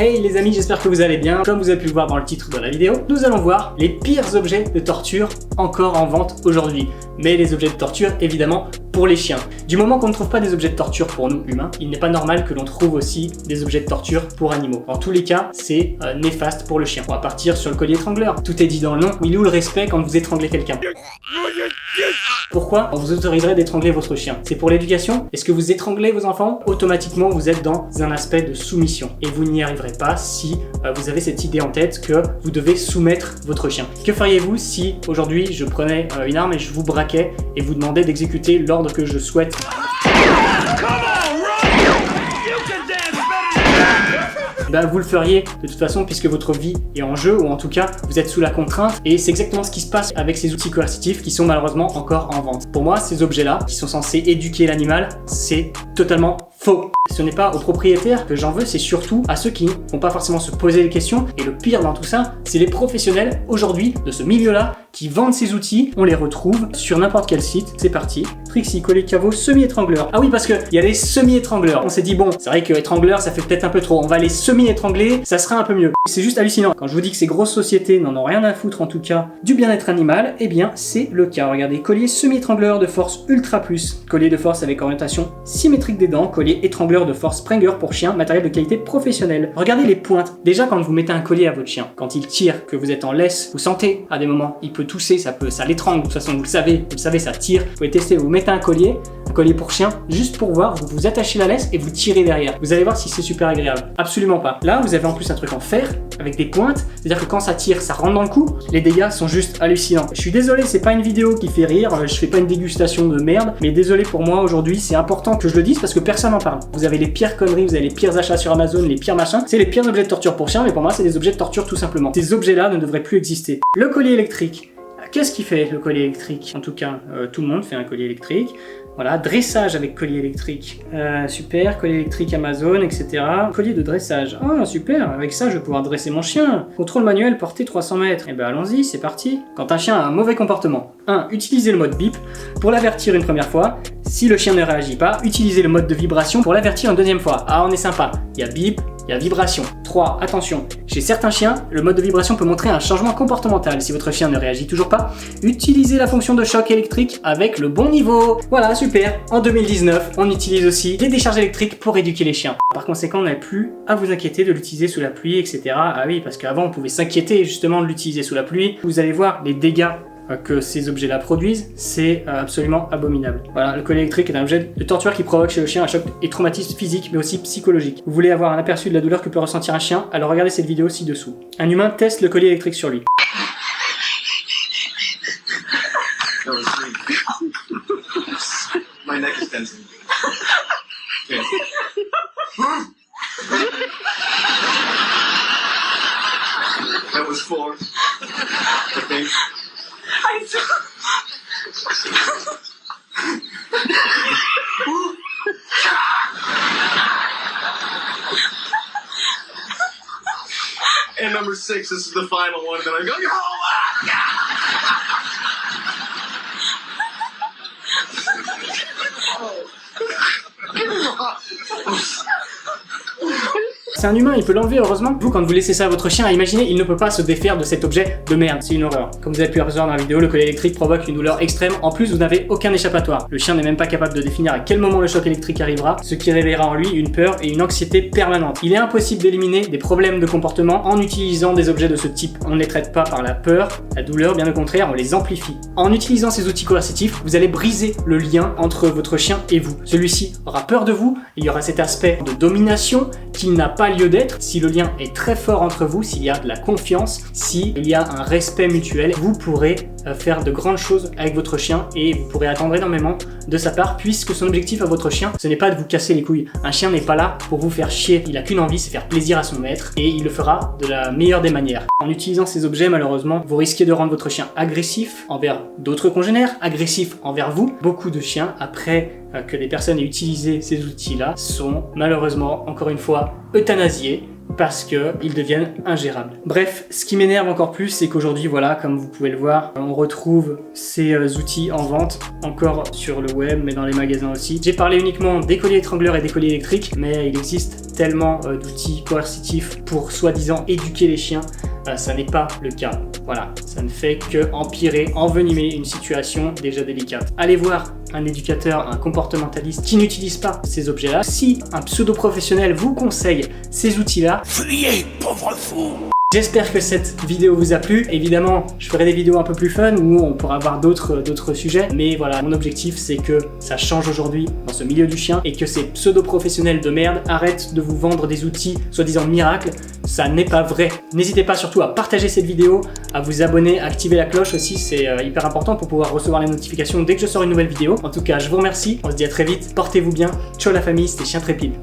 Hey les amis, j'espère que vous allez bien. Comme vous avez pu le voir dans le titre de la vidéo, nous allons voir les pires objets de torture encore en vente aujourd'hui. Mais les objets de torture, évidemment, pour les chiens. Du moment qu'on ne trouve pas des objets de torture pour nous humains, il n'est pas normal que l'on trouve aussi des objets de torture pour animaux. En tous les cas, c'est néfaste pour le chien. On va partir sur le collier étrangleur. Tout est dit dans le nom. Il est où le respect quand vous étranglez quelqu'un? Pourquoi on vous autoriserait d'étrangler votre chien? C'est pour l'éducation? Est-ce que vous étranglez vos enfants? Automatiquement, vous êtes dans un aspect de soumission. Et vous n'y arriverez pas si vous avez cette idée en tête que vous devez soumettre votre chien. Que feriez-vous si aujourd'hui je prenais une arme et je vous braquais et vous demandais d'exécuter l'ordre que je souhaite? Ben, vous le feriez de toute façon puisque votre vie est en jeu, ou en tout cas vous êtes sous la contrainte, et c'est exactement ce qui se passe avec ces outils coercitifs qui sont malheureusement encore en vente. Pour moi, ces objets-là, qui sont censés éduquer l'animal, c'est totalement faux. Ce n'est pas aux propriétaires que j'en veux, c'est surtout à ceux qui ne vont pas forcément se poser des questions, et le pire dans tout ça, c'est les professionnels aujourd'hui de ce milieu-là qui vendent ces outils. On les retrouve sur n'importe quel site. C'est parti. Trixie, collier caveau, semi-étrangleur. Ah oui, parce qu'il y a les semi-étrangleurs. On s'est dit, bon, c'est vrai que étrangleur, ça fait peut-être un peu trop. On va les semi-étrangler, ça sera un peu mieux. C'est juste hallucinant. Quand je vous dis que ces grosses sociétés n'en ont rien à foutre, en tout cas, du bien-être animal, eh bien, c'est le cas. Regardez, collier semi-étrangleur de force Ultra Plus. Collier de force avec orientation symétrique des dents. Collier étrangleur de force Springer pour chien. Matériel de qualité professionnelle. Regardez les pointes. Déjà, quand vous mettez un collier à votre chien, quand il tire, que vous êtes en laisse, vous sentez à des moments, il peut tousser, ça l'étrangle. De toute façon, vous le savez, ça tire. Vous pouvez tester, vous mettez un collier pour chien, juste pour voir, vous attachez la laisse et vous tirez derrière. Vous allez voir si c'est super agréable. Absolument pas. Là, vous avez en plus un truc en fer, avec des pointes, c'est-à-dire que quand ça tire, ça rentre dans le cou. Les dégâts sont juste hallucinants. Je suis désolé, c'est pas une vidéo qui fait rire, je fais pas une dégustation de merde, mais désolé pour moi aujourd'hui, c'est important que je le dise parce que personne n'en parle. Vous avez les pires conneries, vous avez les pires achats sur Amazon, les pires machins, c'est les pires objets de torture pour chien, mais pour moi, c'est des objets de torture tout simplement. Ces objets-là ne devraient plus exister. Le collier électrique. Qu'est-ce qu'il fait, le collier électrique? En tout cas, tout le monde fait un collier électrique. Voilà, dressage avec collier électrique. Super, collier électrique Amazon, etc. Collier de dressage. Oh, super, avec ça, je vais pouvoir dresser mon chien. Contrôle manuel, portée 300 mètres. Eh ben, allons-y, c'est parti. Quand un chien a un mauvais comportement, 1. Utilisez le mode bip pour l'avertir une première fois. Si le chien ne réagit pas, utilisez le mode de vibration pour l'avertir une deuxième fois. Ah, on est sympa. Il y a bip, il y a vibration. 3. Attention, chez certains chiens, le mode de vibration peut montrer un changement comportemental. Si votre chien ne réagit toujours pas, utilisez la fonction de choc électrique avec le bon niveau. Voilà, super. En 2019, on utilise aussi les décharges électriques pour éduquer les chiens. Par conséquent, on n'a plus à vous inquiéter de l'utiliser sous la pluie, etc. Ah oui, parce qu'avant, on pouvait s'inquiéter justement de l'utiliser sous la pluie. Vous allez voir les dégâts que ces objets-là produisent, c'est absolument abominable. Voilà, le collier électrique est un objet de torture qui provoque chez le chien un choc et traumatisme physique, mais aussi psychologique. Vous voulez avoir un aperçu de la douleur que peut ressentir un chien? Alors regardez cette vidéo ci-dessous. Un humain teste le collier électrique sur lui. My neck is tensing. Okay. That was 4. I think. I saw. And number 6, this is the final one. Then I'm going, C'est un humain, il peut l'enlever heureusement. Vous, quand vous laissez ça à votre chien, imaginez, il ne peut pas se défaire de cet objet de merde. C'est une horreur. Comme vous avez pu apercevoir dans la vidéo, le collier électrique provoque une douleur extrême. En plus, vous n'avez aucun échappatoire. Le chien n'est même pas capable de définir à quel moment le choc électrique arrivera, ce qui réveillera en lui une peur et une anxiété permanente. Il est impossible d'éliminer des problèmes de comportement en utilisant des objets de ce type. On ne les traite pas par la peur, la douleur, bien au contraire, on les amplifie. En utilisant ces outils coercitifs, vous allez briser le lien entre votre chien et vous. Celui-ci aura peur de vous, il y aura cet aspect de domination qui n'a pas lieu d'être. Si le lien est très fort entre vous, s'il y a de la confiance, s'il y a un respect mutuel, vous pourrez faire de grandes choses avec votre chien et vous pourrez attendre énormément de sa part, puisque son objectif à votre chien, ce n'est pas de vous casser les couilles. Un chien n'est pas là pour vous faire chier, il a qu'une envie, c'est faire plaisir à son maître, et il le fera de la meilleure des manières. En utilisant ces objets, malheureusement, vous risquez de rendre votre chien agressif envers d'autres congénères, agressif envers vous. Beaucoup de chiens, après que des personnes aient utilisé ces outils-là, sont malheureusement, encore une fois, euthanasiés. parce qu'ils deviennent ingérables. Bref, ce qui m'énerve encore plus, c'est qu'aujourd'hui, voilà, comme vous pouvez le voir, on retrouve ces outils en vente, encore sur le web, mais dans les magasins aussi. J'ai parlé uniquement des colliers étrangleurs et des colliers électriques, mais il existe tellement d'outils coercitifs pour soi-disant éduquer les chiens. Ça n'est pas le cas. Voilà, ça ne fait que empirer, envenimer une situation déjà délicate. Allez voir un éducateur, un comportementaliste qui n'utilise pas ces objets-là. Si un pseudo-professionnel vous conseille ces outils-là, fuyez, pauvre fou! J'espère que cette vidéo vous a plu. Évidemment, je ferai des vidéos un peu plus fun où on pourra voir d'autres sujets. Mais voilà, mon objectif, c'est que ça change aujourd'hui dans ce milieu du chien et que ces pseudo-professionnels de merde arrêtent de vous vendre des outils soi-disant miracles. Ça n'est pas vrai. N'hésitez pas surtout à partager cette vidéo, à vous abonner, à activer la cloche aussi. C'est hyper important pour pouvoir recevoir les notifications dès que je sors une nouvelle vidéo. En tout cas, je vous remercie. On se dit à très vite. Portez-vous bien. Ciao la famille, c'était Chien Trépide.